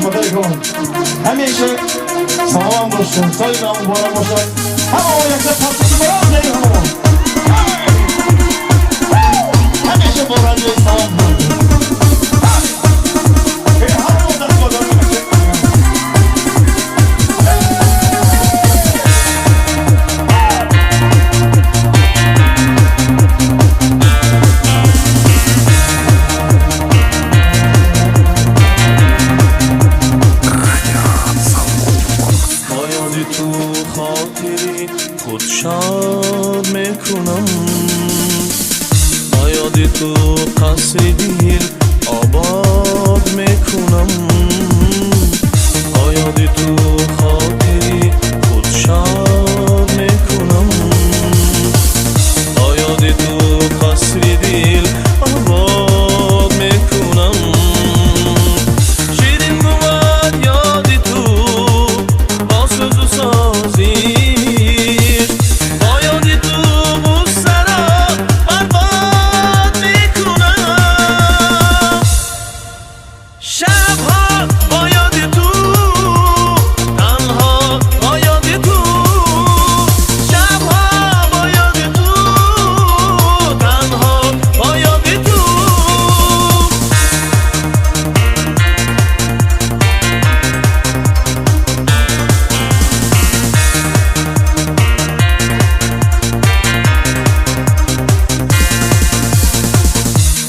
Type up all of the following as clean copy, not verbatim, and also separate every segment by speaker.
Speaker 1: خدایگان همیشه سلام باشد سال نام مبارک باشد همه یک پاسخی برام دیگه همیشه بارنده سلام باشد
Speaker 2: تو خاطری خود شاد میکنم با یاد تو قصر دل آباد میکنم با یاد تو خاطری خود شاد میکنم با یاد تو قصر دل آباد میکنم شیرین بود یاد تو با سوز و سازش با یاد تو غصه را برباد میکنم شبها با یاد تو تنها با یاد تو شبها با یاد تو تنها با یاد تو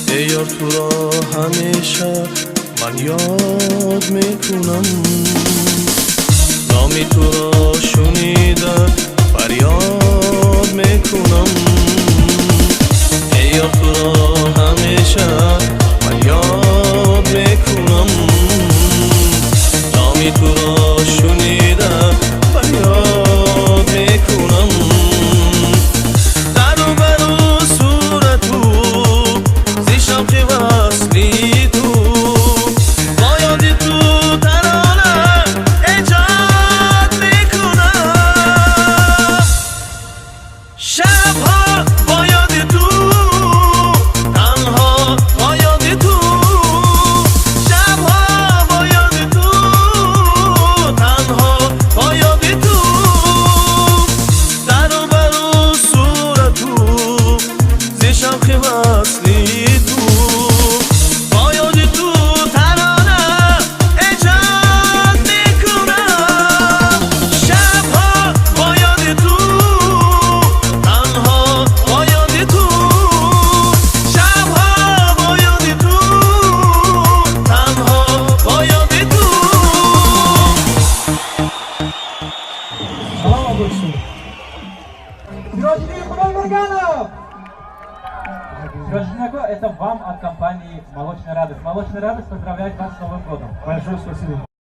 Speaker 2: ای یار تو را همیشه من یاد میکنم نامی تو را شنیده فریاد میکنم ای یار تو را همیشه من یاد میکنم نامی تو را شنیده فریاد میکنم در و برو صورتو زی شوق وصلی تو با یاد تو ترانه ایجاد میکنم شبها با یاد تو تنها با یاد تو شبها با یاد تو تنها با یاد تو در و برو صورتو زی شوق وصلی تو با یاد تو ترانه ایجاد میکنم شبها با یاد تو تنها با یاد تو شبها با یاد تو تنها با یاد تو
Speaker 1: Слава Богу!
Speaker 3: Сережа Курбанов! Сережа, это вам от компании «Молочная радость». «Молочная радость» поздравляет вас с Новым годом.
Speaker 1: Большое спасибо.